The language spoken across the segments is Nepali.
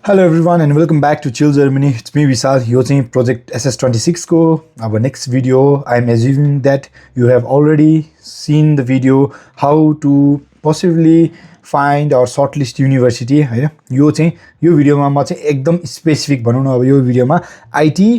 Hello everyone and welcome back to Chill Germany. It's me Vishal. यो चाहिँ Project SS26 को अब next video. I'm assuming that you have already seen the video how to possibly find or shortlist university हैन. यो चाहिँ यो भिडियोमा म चाहिँ एकदम स्पेसिफिक भनौँ न अब यो भिडियोमा IT,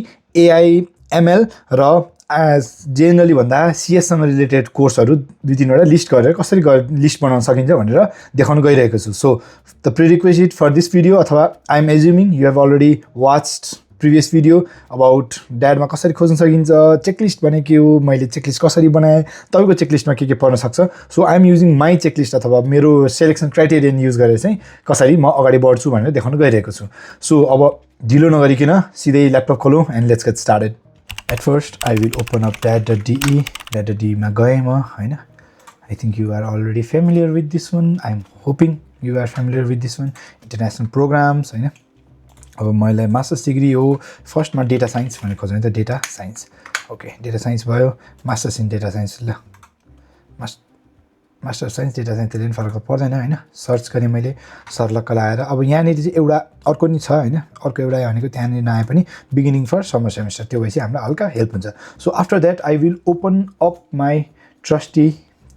AI, ML र जेनरली भन्दा CS सँग रिलेटेड कोर्सहरु दुई तीनवटा लिस्ट गरेर कसरी लिस्ट बनाउन सकिन्छ भनेर देखाउन गइरहेको छु. So the prerequisite for this video अथवा I am assuming you have already watched previous video about ड्याडमा कसरी खोज्न सकिन्छ, चेकलिस्ट भने के हो, मैले चेकलिस्ट कसरी बनाएँ, तपाईको चेकलिस्टमा के पर्न सक्छ. So I am using my checklist अथवा मेरो सेलेक्सन क्राइटेरियन युज गरेर चाहिँ कसरी म अगाडि बढ्छु भनेर देखाउन गइरहेको छु. सो अब ढिलो नगरिकन सिधै ल्यापटप खोलौँ and let's get started. At first, I will open up dat.de. Dat.de ma gaye ma, हैन. I think you are already familiar with this one. I'm hoping you are familiar with this one. International programs, हैन. अब मलाई मास्टर्स डिग्री हो. फर्स्टमा डेटा साइन्स भनेर खोज्नु त data science. Okay, data science भयो. मास्टर्स इन डेटा साइन्स ल. मास्टर साइन्स डेटा साइन्स त्यसले फरक पर्दैन हैन. सर्च गरेँ मैले सर्लक्क लाएर. अब यहाँनिर चाहिँ एउटा अर्को नि छ हैन. अर्को एउटा भनेको त्यहाँनिर नआए पनि बिगिनिङ फर समर सेमेस्टर त्यो भएपछि हामीलाई हल्का हेल्प हुन्छ. So after that I will open up my trustee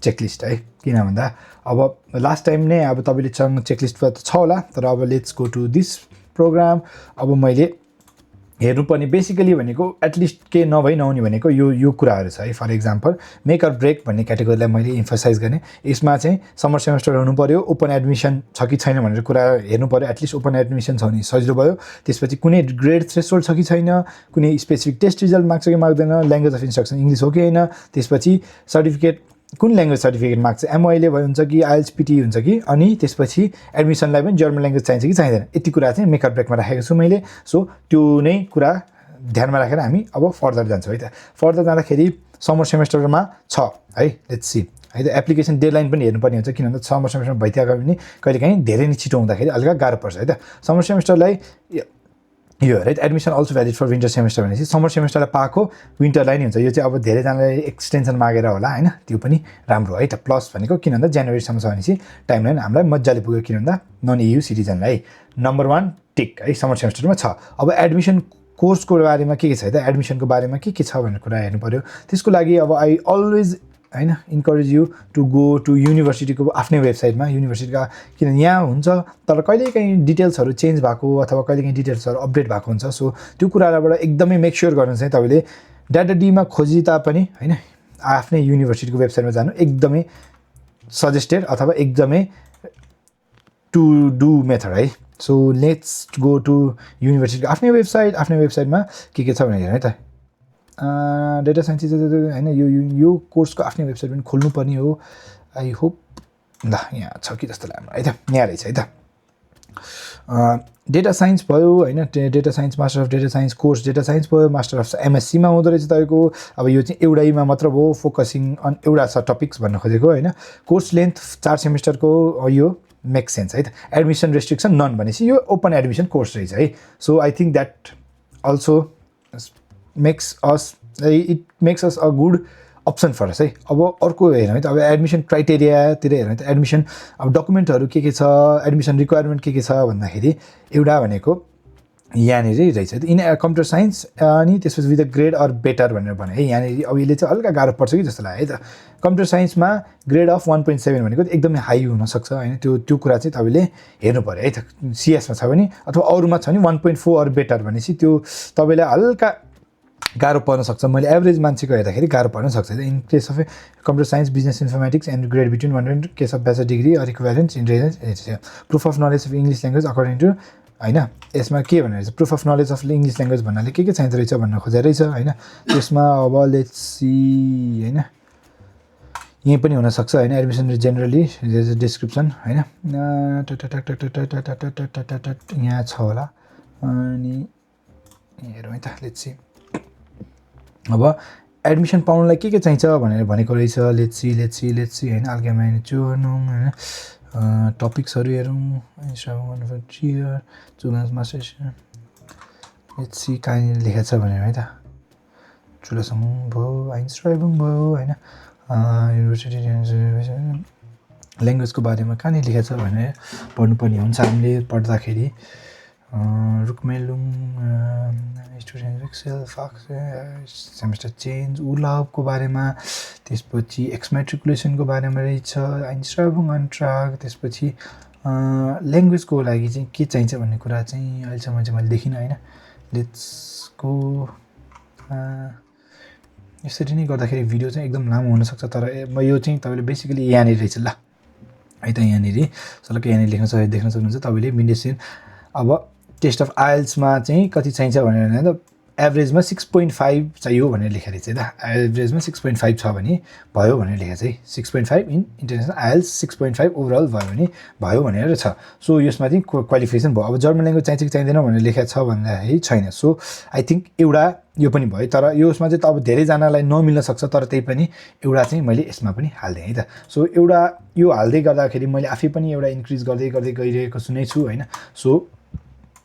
checklist है. किन भन्दा अब लास्ट टाइम नै अब तपाईले चेकलिस्ट त छ होला, तर अब let's go to this programme. अब मैले हेर्नुपर्ने बेसिकली भनेको एटलिस्ट के नभई नहुने भनेको यो कुराहरू छ है. For example make or break भन्ने क्याटेगोरीलाई मैले इम्फसाइज गर्ने. यसमा चाहिँ समर सेमेस्टर हुनु पर्यो, ओपन एडमिसन छ कि छैन भनेर कुरा हेर्नु पर्यो. एटलिस्ट ओपन एडमिसन छ भने सजिलो भयो. त्यसपछि कुनै ग्रेड थ्रेसहोल्ड छ कि छैन, कुनै स्पेसिफिक टेस्ट रिजल्ट माग्छ कि माग्दैन, ल्याङ्ग्वेज अफ इन्स्ट्रक्सन इङ्ग्लिस हो कि होइन, त्यसपछि सर्टिफिकेट कुन ल्याङ्ग्वेज सर्टिफिकेट माग्छ, एमओआईले हुन्छ कि आइएल्टिएस हुन्छ कि, अनि त्यसपछि एडमिसनलाई पनि जर्मन ल्याङ्ग्वेज चाहिन्छ कि चाहिँदैन. यति कुरा चाहिँ मेक अर ब्रेकमा राखेको छु मैले. सो त्यो नै कुरा ध्यानमा राखेर हामी अब फर्दर जान्छौँ है त. फर्दर जाँदाखेरि समर सेमेस्टरमा छ है. लेट्स सी है त. एप्लिकेसन डेडलाइन पनि हेर्नुपर्ने हुन्छ, किन भन्दा समर सेमेस्टरमा भइदिएको पनि कहिलेकाहीँ धेरै नै छिटो हुँदाखेरि अलिक गाह्रो पर्छ है त. समर सेमेस्टरलाई यो right admission also valid for winter semester भनेपछि समर सेमेस्टरलाई पाएको विन्टरलाई नै हुन्छ. यो चाहिँ अब धेरैजनाले एक्सटेन्सन मागेर होला हैन, त्यो पनि राम्रो है त. प्लस भनेको किन भन्दा जनवरीसम्म छ भनेपछि टाइमलाइन हामीलाई मजाले पुग्यो. किन भन्दा नन EU सिटिजनलाई नम्बर 1 टिक है समर सेमेस्टरमा छ. अब एडमिसन कोर्सको बारेमा के छ है त, एडमिसनको बारेमा के छ भन्ने कुरा हेर्नु पर्यो. त्यसको लागि अब आई अलवेज हैन encourage you to go to युनिभर्सिटीको आफ्नै वेबसाइटमा. युनिभर्सिटीका किन यहाँ हुन्छ तर कहिलेकाहीँ डिटेल्सहरू चेन्ज भएको अथवा कहिलेकाहीँ डिटेल्सहरू अपडेट भएको हुन्छ. सो त्यो कुराबाट एकदमै मेक स्योर गर्नु चाहिँ तपाईँले डाटा.डीमा खोजी तापनि हैन आफ्नै युनिभर्सिटीको वेबसाइटमा जानु एकदमै सजेस्टेड अथवा एकदमै टु डु मेथड है. सो लेट्स गो टु युनिभर्सिटीको आफ्नै वेबसाइटमा के छ भनेर है त. डेटा साइन्स हैन यो कोर्सको आफ्नै वेबसाइट पनि खोल्नुपर्ने हो. आई होप ल यहाँ छ कि जस्तो लाग्यो है त. यहाँ रहेछ है त. डेटा साइन्स भयो हैन. Data science master of data science course data science भयो. मास्टर अफ MSc मा हुँदो रहेछ तपाईँको. अब यो चाहिँ एउटैमा मात्र भयो, फोकसिङ अन एउटा छ टपिक्स भन्न खोजेको हैन. कोर्स लेन्थ 4 सेमेस्टरको यो मेक सेन्स है त. एडमिसन रेस्ट्रिक्सन नन भनेपछि यो ओपन एडमिसन कोर्स रहेछ है. So I think that also makes us a good option for us है. अब अर्को हेर्नु है त. अब एडमिसन क्राइटेरियातिर हेर्नु त. एडमिसन अब डकुमेन्टहरू के छ, एडमिसन रिक्वायरमेन्ट के छ भन्दाखेरि एउटा भनेको यहाँनिर रहेछ इन कम्प्युटर साइन्स अनि त्यसपछि with a grade or better भनेर भने है. यहाँनिर अब यसले चाहिँ हल्का गाह्रो पर्छ कि जस्तो लाग्यो है त. कम्प्युटर साइन्समा ग्रेड अफ 1.7 भनेको एकदमै हाई हुनसक्छ होइन. त्यो कुरा चाहिँ तपाईँले हेर्नु पऱ्यो है त. CS मा छ भने अथवा अरूमा छ भने 1.4 अर बेटर भनेपछि त्यो तपाईँलाई हल्का गाह्रो पर्न सक्छ. मैले एभरेज मान्छेको हेर्दाखेरि गाह्रो पर्न सक्छ. In case of computer science business informatics and grade between 1 case of bachelor degree or equivalent in residence proof of knowledge of English language according to हैन. यसमा के भनेर चाहिँ proof of knowledge of English language भन्नाले के चाहिँदो रहेछ भन्न खोजेर रहेछ हैन. त्यसमा अब लेट्स सी हैन यही पनि हुनसक्छ हैन. एडमिसन जेनरली डिस्क्रिप्सन हैन यहाँ छ होला. अनि हेरौँ है त. लेट्स सी अब एडमिसन पाउनलाई के चाहिन्छ भनेर भनेको रहेछ. लेट्स सी हैन. अल्केमाइन चुनौँ हैन. टपिक्सहरू हेरौँ. लेट्स सी कहाँनिर लेखेको छ भनेर है त. चुलासम्म भयो, आइन्सट्राइबुङ भयो हैन. युनिभर्सिटी ल्याङ्ग्वेजको बारेमा कहाँनिर लेखेको छ भनेर पढ्नुपर्ने हुन्छ हामीले पढ्दाखेरि. रुकमेलुङ स्टुडेन्ट एक्सेल फक्स सेमेस्टर चेन्ज उलावको बारेमा, त्यसपछि एक्समेट्रिकुलेसनको बारेमा रहेछ, आइन्स्ट्राबुङ अन्ट्राग, त्यसपछि ल्याङ्ग्वेजको लागि चाहिँ के चाहिन्छ भन्ने कुरा चाहिँ अहिलेसम्म चाहिँ मैले देखिनँ होइन। लेट्सको यसरी नै गर्दाखेरि भिडियो चाहिँ एकदम लामो हुनसक्छ, तर यो चाहिँ तपाईँले बेसिकली यहाँनिर रहेछ ल है त, यहाँनिर सलक्कै यहाँनिर देख्न सक्नुहुन्छ तपाईँले विन्डेसन। अब टेस्ट अफ आइएल्समा चाहिँ कति चाहिन्छ भनेर त एभरेजमा 6.5 चाहियो भनेर लेखेको रहेछ त, एभरेजमा 6.5 छ भने भयो भनेर लेखेको छ है। 6.5 इन इन्टरनेसनल आइएल्स 6.5 ओभरअल भयो भने भयो भनेर छ। सो यसमा चाहिँ क्वालिफिकेसन भयो। अब जर्मन ल्याङ्ग्वेज चाहिन्छ कि चाहिँदैन भनेर लेखेको छ भन्दाखेरि छैन। सो आई थिङ्क एउटा यो पनि भयो, तर यसमा चाहिँ त अब धेरैजनालाई नमिल्न सक्छ, तर त्यही पनि एउटा चाहिँ मैले यसमा पनि हालिदिएँ है त। सो एउटा यो हाल्दै गर्दाखेरि मैले आफै पनि एउटा इन्क्रिज गर्दै गर्दै गइरहेको सुनेछु होइन। सो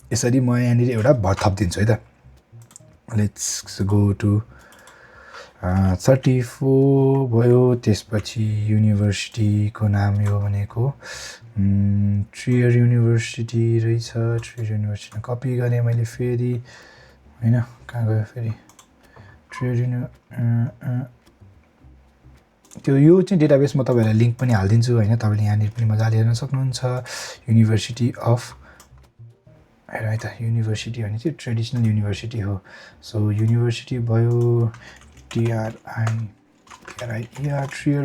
यसरी म यहाँनिर एउटा भर थपिदिन्छु है त। लेट्स गो टु 34 भयो। त्यसपछि युनिभर्सिटीको नाम यो भनेको ट्रियर युनिभर्सिटी रहेछ। ट्रियर युनिभर्सिटी कपी गरेँ मैले फेरि होइन, कहाँ गयो फेरि ट्रियर त्यो यो चाहिँ डेटाबेस म तपाईँहरूलाई लिङ्क पनि हालिदिन्छु होइन, तपाईँले यहाँनिर पनि मजाले हेर्न सक्नुहुन्छ। युनिभर्सिटी अफ हेर है त, युनिभर्सिटी भने चाहिँ ट्रेडिसनल युनिभर्सिटी हो। सो युनिभर्सिटी भयो, ट्रियर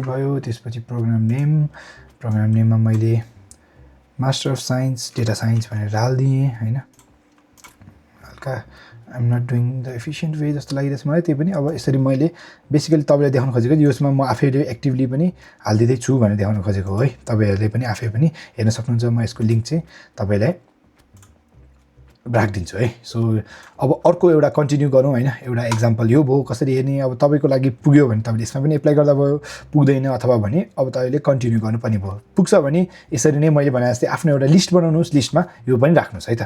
भयो। त्यसपछि प्रोग्राम नेममा मैले master of science data science भनेर हालिदिएँ होइन। हल्का I'm not doing the efficient way जस्तो लागिरहेछ मलाई, त्यही पनि अब यसरी मैले बेसिकली तपाईँलाई देखाउन खोजेको यसमा म आफैले एक्टिभली पनि हालिदिँदैछु भनेर देखाउन खोजेको हो है। तपाईँहरूले पनि आफै पनि हेर्न सक्नुहुन्छ। म यसको लिङ्क चाहिँ तपाईँलाई राखिदिन्छु है। सो अब अर्को एउटा कन्टिन्यू गरौँ होइन। एउटा इक्जाम्पल यो भयो, कसरी हेर्ने अब तपाईँको लागि पुग्यो भने तपाईँले यसमा पनि एप्लाई गर्दा भयो, पुग्दैन अथवा भने अब तपाईँले कन्टिन्यू गर्नुपर्ने भयो। पुग्छ भने यसरी नै मैले भने जस्तै आफ्नो एउटा लिस्ट बनाउनुहोस्, लिस्टमा यो पनि राख्नुहोस् है त।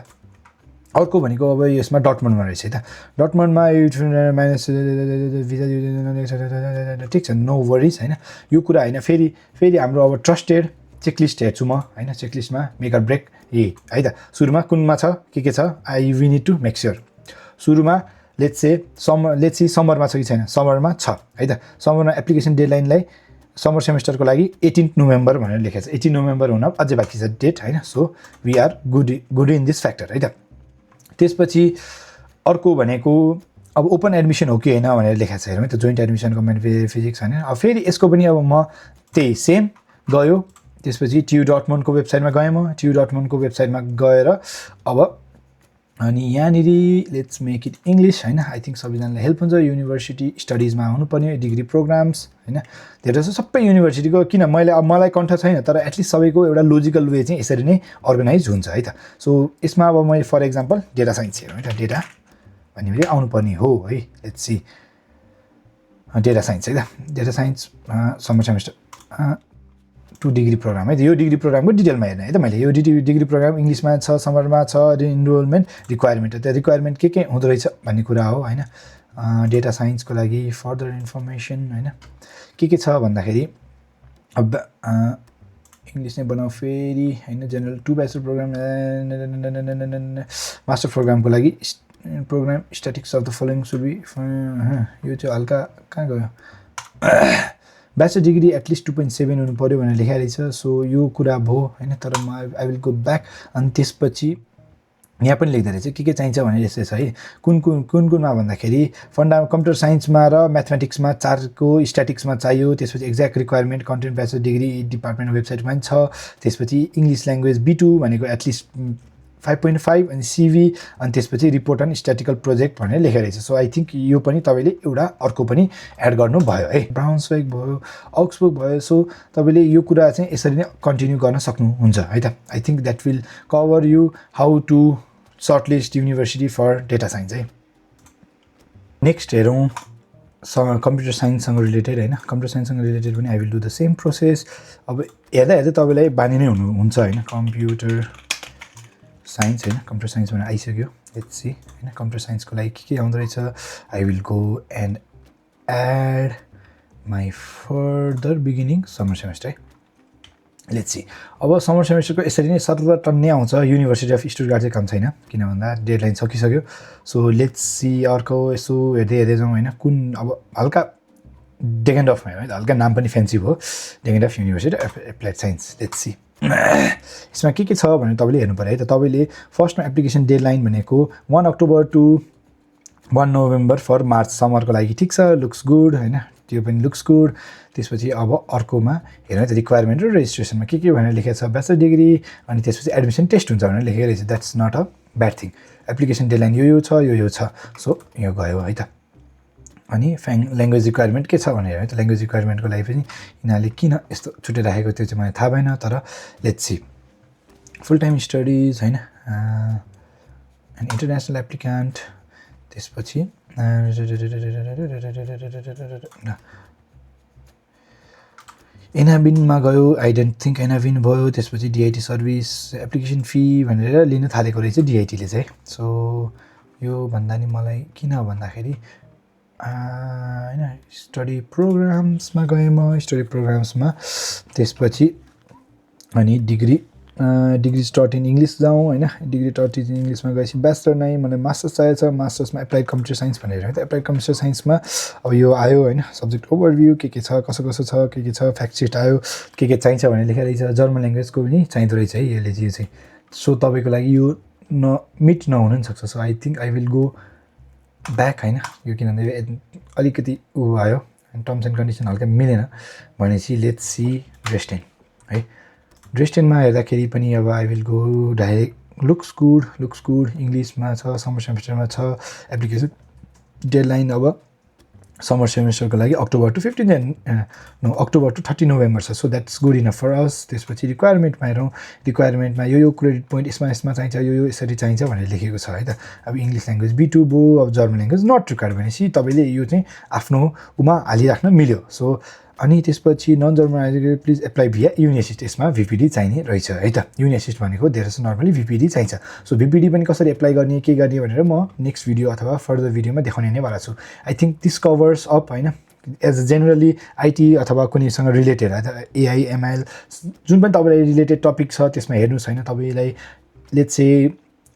अर्को भनेको अब यसमा डटमन्डमा रहेछ है त। डटमन्डमा माइनस भिजा ठिक छ, नो वरिज होइन, यो कुरा होइन। फेरि हाम्रो अब ट्रस्टेड चेकलिस्ट हेर्छु म होइन। चेकलिस्टमा मेक अर ब्रेक है त। सुरुमा कुनमा छ के छ, we need to make sure. सुरुमा लेट्स सी समरमा छ कि छैन, समरमा छ है त। समरमा एप्लिकेसन डेडलाइनलाई समर सेमेस्टरको लागि 18 नोभेम्बर भनेर लेखेको छ। 18 नोभेम्बर हुन अझै बाँकी छ डेट होइन। So we are good in this factor है त। त्यसपछि अर्को भनेको अब ओपन एडमिसन हो कि होइन भनेर लेखेको छ हेरौँ है त। जोइन्ट एडमिसन कम्बाइन्ड फिजिक्स होइन। अब फेरि यसको पनि अब म त्यही सेम गयो। त्यसपछि ट्यु डटमन्डको वेबसाइटमा गएँ म। ट्यु डटमन्डको वेबसाइटमा गएर अब अनि यहाँनिर लेट्स मेक इट इङ्ग्लिस होइन। आई थिङ्क सबैजनालाई हेल्प हुन्छ। युनिभर्सिटी स्टडिजमा आउनुपर्ने डिग्री प्रोग्राम्स होइन। धेरै छ सबै युनिभर्सिटीको, किन मलाई कन्ठ छैन, तर एटलिस्ट सबैको एउटा लोजिकल वे चाहिँ यसरी नै अर्गनाइज हुन्छ है त। सो यसमा अब मैले फर इक्जाम्पल डेटा साइन्स हेरौँ है त। डेटा भनेपछि आउनुपर्ने हो है। लेट्स सी डेटा साइन्स है त। डेटा साइन्समा समर सेमेस्टर 2 डिग्री प्रोग्राम है त। यो डिग्री प्रोग्रामको डिटेलमा हेर्ने है त मैले। यो डिग्री प्रोग्राम इङ्ग्लिसमा छ, समरमा छ, इनरोलमेन्ट रिक्वायरमेन्ट त्यो रिक्वायरमेन्ट के हुँदो रहेछ भन्ने कुरा हो होइन। डेटा साइन्सको लागि फर्दर इन्फर्मेसन होइन के छ भन्दाखेरि अब इङ्ग्लिस नै बनाऊ फेरि होइन। जेनरल 2 ब्याचलर प्रोग्राम मास्टर प्रोग्रामको लागि program statistics of the following should be यो चाहिँ हल्का कहाँ गयो। ब्याचलर डिग्री एटलिस्ट 2.7 हुनु पऱ्यो भनेर लेखेको रहेछ। सो यो कुरा भयो होइन। तर म आई विल गो ब्याक। अनि त्यसपछि यहाँ पनि लेख्दो रहेछ के चाहिन्छ भनेर यस्तो छ है। कुनमा भन्दाखेरि कम्प्युटर साइन्समा र म्याथमेटिक्समा 4को स्ट्याटिक्समा चाहियो। त्यसपछि exact requirement content bachelor degree department वेबसाइटमा पनि छ। त्यसपछि इङ्ग्लिस ल्याङ्ग्वेज B2 भनेको एटलिस्ट 5.5 अनि सिभी अनि त्यसपछि रिपोर्ट अन स्ट्याटिकल प्रोजेक्ट भनेर लेखेको रहेछ। सो आई थिङ्क यो पनि तपाईँले एउटा अर्को पनि एड गर्नु भयो है। ब्राउन्सबर्ग भयो, अक्सबर्ग भयो। सो तपाईँले यो कुरा चाहिँ यसरी नै कन्टिन्यू गर्न सक्नुहुन्छ है त। I think that will cover you how to shortlist university for data science है। नेक्स्ट हेरौँ कम्प्युटर साइन्ससँग रिलेटेड होइन। कम्प्युटर साइन्ससँग रिलेटेड पनि I will do the same process. अब हेर्दा तपाईँलाई बानी नै हुन्छ होइन। कम्प्युटर साइन्स होइन, कम्प्युटर साइन्स भनेर आइसक्यो। लेट्स सी होइन कम्प्युटर साइन्सको लागि के आउँदो रहेछ। I will go and add my further beginning summer semester है। लेट्स सी अब समर सेमेस्टरको यसरी नै सतत टन्नै आउँछ युनिभर्सिटी अफ स्टुटगार्ट चाहिँ काम छैन किन भन्दा डेडलाइन सकिसक्यो सो लेट्स सी अर्को यसो हेर्दै जाउँ होइन कुन अब हल्का डेगेन्डफमा है हल्का नाम पनि फ्यान्सी भयो Deggendorf university of applied science let's see यसमा के छ भने तपाईँले हेर्नु पऱ्यो है त तपाईँले फर्स्टमा एप्लिकेसन डेडलाइन भनेको 1 October to 1 November for March समरको लागि ठिक छ लुक्स गुड होइन त्यो पनि लुक्स गुड त्यसपछि अब अर्कोमा हेर्नु त रिक्वायरमेन्ट र रेजिस्ट्रेसनमा के भनेर लेखेको छ ब्याचलर डिग्री अनि त्यसपछि एडमिसन टेस्ट हुन्छ भनेर लेखेको रहेछ that's not a bad thing application deadline यो छ यो छ सो यो गयो है त अनि ल्याङ्ग्वेज रिक्वायरमेन्ट के छ भनेर है त ल्याङ्ग्वेज रिक्वायरमेन्टको लागि पनि यिनीहरूले किन यस्तो छुट्याइराखेको त्यो चाहिँ मलाई थाहा भएन तर let's see full time studies होइन एन्ड इन्टरनेसनल एप्लिकान्ट त्यसपछि एनाबिनमा गयो आई डोन्ट थिङ्क एनाबिन भयो त्यसपछि डिआइटी सर्भिस एप्लिकेसन फी भनेर लिन थालेको रहेछ डिआइटीले चाहिँ सो यो भन्दा नि मलाई किन भन्दाखेरि होइन स्टडी प्रोग्राम्समा गएँ म स्टडी प्रोग्राम्समा त्यसपछि अनि डिग्री स्टार्ट इन इङ्ग्लिस जाउँ होइन डिग्री स्टार्ट इन इङ्ग्लिसमा गएपछि ब्याचलर नै मलाई मास्टर्स चाहिएको छ मास्टर्समा एप्लाइड कम्प्युटर साइन्स भनेर है त एप्लाइड कम्प्युटर साइन्समा अब यो आयो होइन सब्जेक्ट ओभरभ्यू के छ कसो छ के छ फ्याक्ट सिट आयो के चाहिन्छ भनेर लेखेर रहेछ जर्मन ल्याङ्ग्वेजको पनि चाहिँदो रहेछ है यसले चाहिँ सो तपाईँको लागि यो मिट नहुन पनि सक्छ so I think I will go back होइन यो किनभने अलिकति ऊ आयो टर्म्स एन्ड कन्डिसन हल्का मिलेन भनेपछि लेट्स सी ड्रेस्टेन है ड्रेस्टेनमा हेर्दाखेरि पनि अब I will go direct looks good इङ्ग्लिसमा छ समर सेमेस्टरमा छ एप्लिकेसन डेडलाइन अब समर सेमेस्टरको लागि अक्टोबर टु 30 नोभेम्बर छ so that's good enough for us त्यसपछि रिक्वायरमेन्टमा हेरौँ रिक्वायरमेन्टमा यो क्रेडिट पोइन्ट यसमा चाहिन्छ यो यसरी चाहिन्छ भनेर लेखेको छ है त अब इङ्ग्लिस ल्याङ्ग्वेज B2 भयो अब जर्मन ल्याङ्ग्वेज नट रिक्वायर्ड भनेपछि तपाईँले यो चाहिँ आफ्नो उमा हालिराख्न मिल्यो सो अनि त्यसपछि नन जर्मन प्लिज एप्लाई भिया युनिएसिस्ट यसमा VPD चाहिने रहेछ है त युनिएसिस्ट भनेको धेरै जस्तो नर्मली VPD चाहिन्छ सो VPD पनि कसरी एप्लाई गर्ने के गर्ने भनेर म नेक्स्ट भिडियो अथवा फर्दर भिडियोमा देखाउने नै वाला छु I think this covers up होइन एज अ जेनरली आइटी अथवा कुनैसँग रिलेटेड AI ML जुन पनि तपाईँलाई रिलेटेड टपिक छ त्यसमा हेर्नुहोस् होइन तपाईँलाई लेट्स से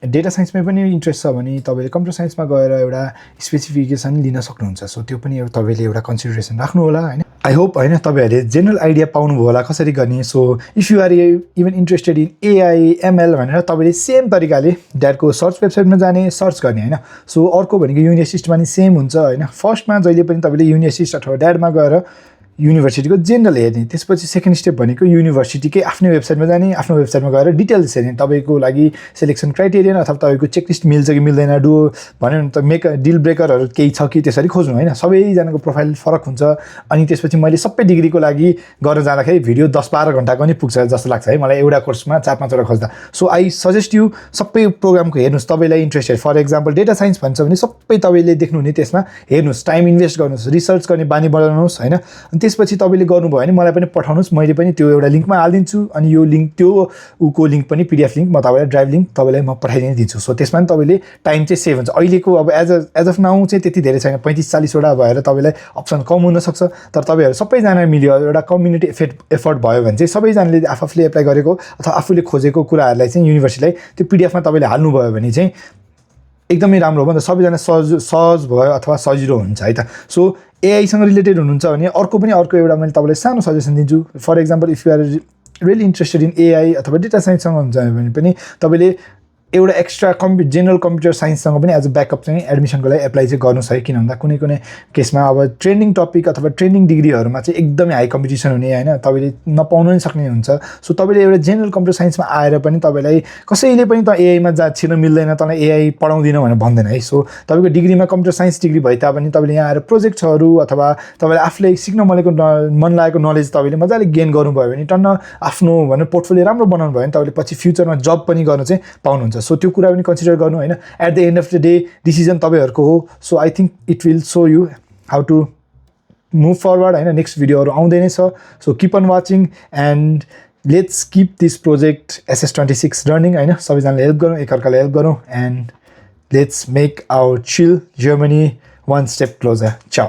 डेटा साइन्समै पनि इन्ट्रेस्ट छ भने तपाईँले कम्प्युटर साइन्समा गएर एउटा स्पेसिफिकेसन लिन सक्नुहुन्छ सो त्यो पनि तपाईँले एउटा कन्सिडरेसन राख्नु होला होइन आई होप होइन तपाईँहरूले जेनरल आइडिया पाउनुभयो होला कसरी गर्ने so if you are even interested in AI ML भनेर तपाईँले सेम तरिकाले ड्याडको सर्च वेबसाइटमा जाने सर्च गर्ने होइन सो अर्को भनेको युनिएसिस्टमा नि सेम हुन्छ होइन फर्स्टमा जहिले पनि तपाईँले युनिएसिस्ट अथवा ड्याडमा गएर युनिभर्सिटीको जेनरल हेर्ने त्यसपछि सेकेन्ड स्टेप भनेको युनिभर्सिटीकै आफ्नै वेबसाइटमा जाने आफ्नो वेबसाइटमा गएर डिटेल्स हेर्ने तपाईँको लागि सेलेक्सन क्राइटेरियन अथवा तपाईँको चेकलिस्ट मिल्छ कि मिल्दैन भन्यो भने त मेक डिल ब्रेकरहरू केही छ कि त्यसरी खोज्नु होइन सबैजनाको प्रोफाइल फरक हुन्छ अनि त्यसपछि मैले सबै डिग्रीको लागि गरेर जाँदाखेरि भिडियो 10-12 घन्टाको नि पुग्छ जस्तो लाग्छ है मलाई एउटा कोर्समा 4-5 वटा खोज्दा सो आई सजेस्ट यु सबै प्रोग्रामको हेर्नुहोस् तपाईँलाई interested for example data science भन्छ भने सबै तपाईँले देख्नुहुने त्यसमा हेर्नुहोस् टाइम इन्भेस्ट गर्नुहोस् रिसर्च गर्ने बानी बनाउनुहोस् होइन त्यसपछि तपाईँले गर्नुभयो भने मलाई पनि पठाउनुहोस् मैले पनि त्यो एउटा लिङ्कमा हालिदिन्छु अनि यो लिङ्क त्यो उको लिङ्क पनि PDF लिङ्क म तपाईँलाई ड्राइभ लिङ्क तपाईँलाई म पठाइदिन दिन्छु सो त्यसमा पनि तपाईँले टाइम चाहिँ सेभ हुन्छ अहिलेको अब एज अफ नाउ चाहिँ त्यति धेरै छैन 35-40 वटा भएर तपाईँलाई अप्सन कम हुनसक्छ तर तपाईँहरू सबैजना मिल्यो एउटा कम्युनिटी एफर्ट भयो भने चाहिँ सबैजनाले आफूले एप्लाई गरेको अथवा आफूले खोजेको कुराहरूलाई चाहिँ युनिभर्सिटीलाई त्यो PDFमा तपाईँले हाल्नुभयो भने चाहिँ एकदमै राम्रो हो नि त सबैजना सहज भयो अथवा सजिलो हुन्छ है त सो AIसँग रिलेटेड हुनुहुन्छ भने अर्को एउटा मैले तपाईँलाई सानो सजेसन दिन्छु for example if you are really interested in AI अथवा डेटा साइन्ससँग हुन्छ भने पनि तपाईँले एउटा एक्स्ट्रा जेनरल कम्प्युटर साइन्ससँग पनि एज अ ब्याकअप चाहिँ एडमिसनको लागि एप्लाई चाहिँ गर्नुहोस् है किन भन्दा कुनै केसमा अब ट्रेन्डिङ टपिक अथवा ट्रेन्डिङ डिग्रीहरूमा चाहिँ एकदमै हाई कम्पिटिसन हुने होइन तपाईँले नपाउनु नै सक्ने हुन्छ सो तपाईँले एउटा जेनरल कम्प्युटर साइन्समा आएर पनि तपाईँलाई कसैले पनि त AIमा छिर्न मिल्दैन तँलाई AI पढाउँदिन भनेर भन्दैन है सो तपाईँको डिग्रीमा कम्प्युटर साइन्स डिग्री भए तापनि तपाईँले यहाँ आएर प्रोजेक्टहरू अथवा तपाईँले आफूले सिक्न मन लागेको नलेज तपाईँले मजाले गेन गर्नुभयो भने टन्न आफ्नो पोर्टफोलियो राम्रो बनाउनु भयो भने तपाईँले पछि फ्युचरमा जब पनि गर्न चाहिँ पाउनुहुन्छ सो त्यो कुरा पनि कन्सिडर गर्नु होइन at the end of the day decision तपाईँहरूको हो so I think it will show you how to move forward होइन नेक्स्ट भिडियोहरू आउँदै नै छ so keep on watching and let's keep this project SS26 running होइन सबैजनाले हेल्प गरौँ एकअर्कालाई हेल्प गरौँ and let's make our chill Germany one step closer. Ciao.